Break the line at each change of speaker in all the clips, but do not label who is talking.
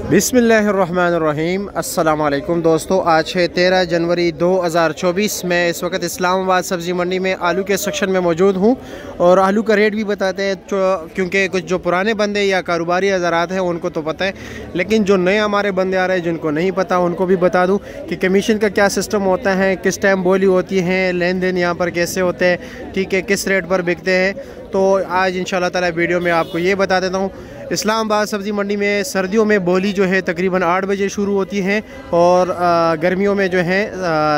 बिस्मिल्लाहिर्रहमानिर्रहीम। अस्सलाम वालेकुम दोस्तों, आज है 13 जनवरी 2024। मैं इस वक्त इस्लामाबाद सब्ज़ी मंडी में आलू के सेक्शन में मौजूद हूँ और आलू का रेट भी बताते हैं क्योंकि कुछ जो पुराने बंदे या कारोबारी हज़रात हैं उनको तो पता है, लेकिन जो नए हमारे बंदे आ रहे हैं जिनको नहीं पता उनको भी बता दूँ कि कमीशन का क्या सिस्टम होता है, किस टाइम बोली होती है, लेन देन यहाँ पर कैसे होते हैं, ठीक है, किस रेट पर बिकते हैं। तो आज इंशाल्लाह ताला वीडियो में आपको ये बता देता हूँ। इस्लामाबाद सब्ज़ी मंडी में सर्दियों में बोली जो है तकरीबन 8 बजे शुरू होती है और गर्मियों में जो है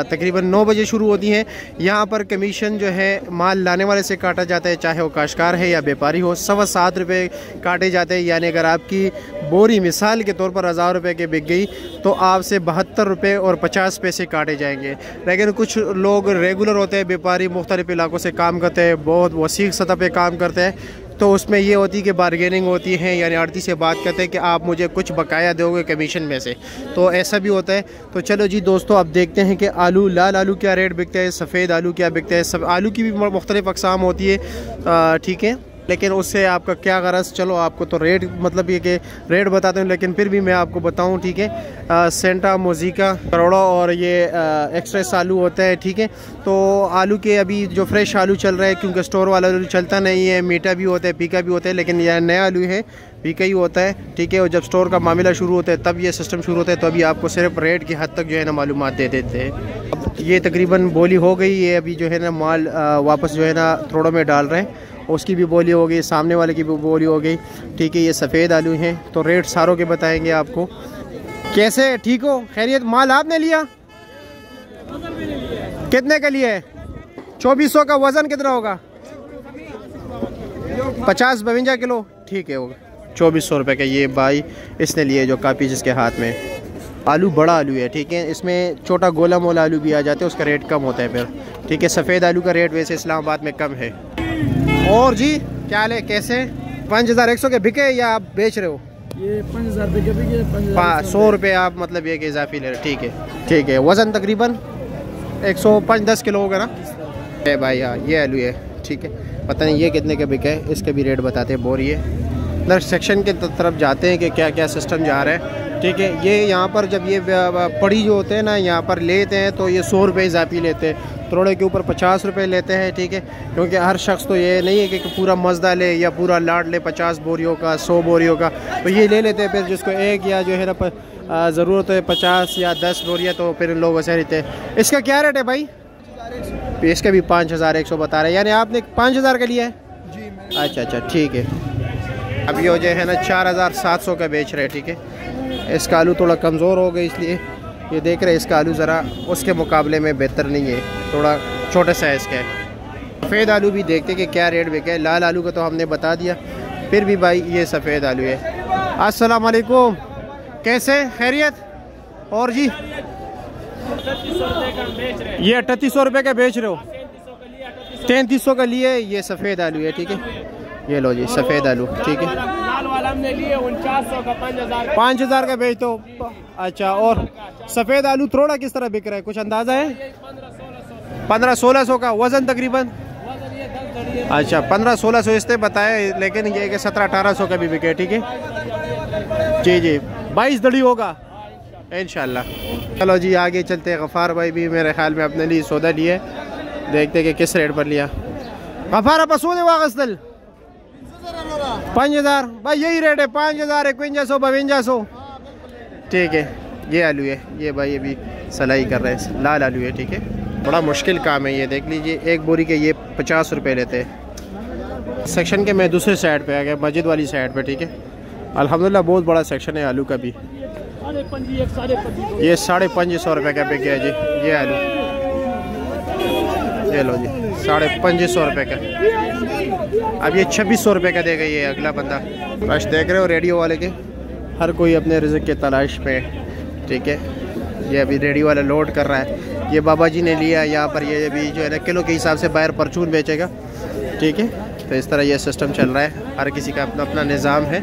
तकरीबन 9 बजे शुरू होती हैं। यहाँ पर कमीशन जो है माल लाने वाले से काटा जाता है, चाहे वो काश्तकार है या व्यापारी हो। 7.25 रुपये काटे जाते हैं, यानी अगर आपकी बोरी मिसाल के तौर पर 1000 रुपये की बिक गई तो आपसे 72 रुपये और 50 पैसे काटे जाएंगे। लेकिन कुछ लोग रेगुलर होते हैं, व्यापारी मुख्तलिफ इलाकों से काम करते हैं, बहुत वसीक सतह पर काम करते हैं, तो उसमें ये होती है कि बारगेनिंग होती है, यानी आड़ती से बात करते हैं कि आप मुझे कुछ बकाया दोगे कमीशन में से, तो ऐसा भी होता है। तो चलो जी दोस्तों, अब देखते हैं कि आलू, लाल आलू क्या रेट बिकते हैं, सफ़ेद आलू क्या बिकते हैं। सब आलू की भी मुख्तलिफ अक़साम होती है, ठीक है, लेकिन उससे आपका क्या गरज। चलो आपको तो रेट मतलब ये कि रेट बताते हैं, लेकिन फिर भी मैं आपको बताऊं, ठीक है। सेंटा मोजिका करोड़ा और ये एक्सप्रेस आलू होता है, ठीक है। तो आलू के अभी जो फ्रेश आलू चल रहा है, क्योंकि स्टोर वाला आलू चलता नहीं है, मीठा भी होता है, फीका भी होता है, लेकिन यह नया आलू है, फीका ही होता है, ठीक है। और जब स्टोर का मामला शुरू होता है तब ये सिस्टम शुरू होता है, तो अभी आपको सिर्फ रेट की हद तक जो है ना मालूमात दे देते हैं। अब ये तकरीबन बोली हो गई है, अभी जो है ना माल वापस जो है ना थोड़ों में डाल रहे हैं, उसकी भी बोली हो गई, सामने वाले की भी बोली हो गई, ठीक है। ये सफ़ेद आलू हैं, तो रेट सारों के बताएंगे आपको। कैसे, ठीक हो, खैरियत? माल आपने लिया? कितने का लिया है? 2400 का। वज़न कितना होगा? 50-52 किलो, ठीक है, होगा 2400 रुपये का। ये भाई इसने लिए जो कापी जिसके हाथ में। आलू बड़ा आलू है, ठीक है, इसमें छोटा गोला मोला आलू भी आ जाते हैं, उसका रेट कम होता है फिर, ठीक है। सफ़ेद आलू का रेट वैसे इस्लामाबाद में कम है। और जी क्या हाल है, कैसे? 5100 के बिके या आप बेच रहे हो?
ये 5000 रुपये के बिके,
100 रुपये आप मतलब ये कि इजाफी ले रहे, ठीक है, ठीक है। वज़न तकरीबन 105-10 किलो होगा ना भाई? हाँ, ये आलू है, ठीक है। पता नहीं ये कितने के बिके है, इसके भी रेट बताते हैं। बोरी है, मतलब सेक्शन के तरफ जाते हैं कि क्या क्या सिस्टम जा रहा है, ठीक है। ये यहाँ पर जब ये पड़ी जो होते हैं ना, यहाँ पर लेते हैं तो ये 100 रुपये इजाफी लेते हैं, तोड़े के ऊपर 50 रुपये लेते हैं, ठीक है। क्योंकि हर शख्स तो ये नहीं है कि पूरा मजदा ले या पूरा लाट ले 50 बोरियों का, 100 बोरियों का, तो ये ले लेते हैं। फिर जिसको एक या जो है ना ज़रूरत है 50 या 10 बोरियाँ, तो फिर लोग ऐसे रहते हैं। इसका क्या रेट है भाई? इसका भी 5100 बता रहे हैं, यानी आपने 5000 का लिया है जी? अच्छा अच्छा, ठीक है। अब ये जो है ना 4700 का बेच रहे हैं, ठीक है। इसका आलू थोड़ा कमज़ोर हो गया, इसलिए ये देख रहे हैं इसका आलू ज़रा उसके मुकाबले में बेहतर नहीं है, थोड़ा छोटे साइज़ का है। सफ़ेद आलू भी देखते कि क्या रेट बिके। लाल आलू का तो हमने बता दिया, फिर भी भाई ये सफ़ेद आलू है। अस्सलाम वालेकुम, कैसे, खैरियत? और जी ये 3800 रुपये का बेच रहे हो? 3300 का लिए, ये सफ़ेद आलू है, ठीक है। ये लो जी सफ़ेद आलू, ठीक है।
लाल वाला हमने लिए 4900 का,
5000 का बेच दो। अच्छा, और सफ़ेद आलू थोड़ा किस तरह बिक रहा है, कुछ अंदाज़ा है? 1500-1600 का। वज़न तकरीबन? अच्छा, 1500-1600 इसने बताया, लेकिन ये कि 1700-1800 का भी बिके, ठीक है जी जी। 22 दड़ी होगा इंशाल्लाह। चलो जी आगे चलते हैं। गफ़ार भाई भी मेरे ख्याल में अपने लिए सौदा लिए, देखते कि किस रेट पर लिया। गफ़ार आप सूद वागस्तल 5000 भाई, यही रेट है 5000, 5100, 5200, ठीक है। ये आलू है, ये भाई ये भी सलाई कर रहे हैं, लाल आलू है, ठीक है। बड़ा मुश्किल काम है ये, देख लीजिए एक बोरी के ये 50 रुपये लेते हैं। सेक्शन के मैं दूसरे साइड पे आ गया, मस्जिद वाली साइड पे, ठीक है। अल्हम्दुलिल्लाह बहुत बड़ा सेक्शन है आलू का भी। ये 550 रुपये का बिक गया जी ये आलू। ये लो जी 550 रुपये का। अब ये 2600 रुपये का देगा ये अगला बंदा। बस देख रहे हो रेडियो वाले के, हर कोई अपने रिज़्क़ के तलाश पे, ठीक है। ये अभी रेडियो वाला लोड कर रहा है। ये बाबा जी ने लिया यहाँ पर, ये भी जो है ना किलो के हिसाब से बाहर परचून बेचेगा, ठीक है। तो इस तरह ये सिस्टम चल रहा है, हर किसी का अपना अपना निज़ाम है।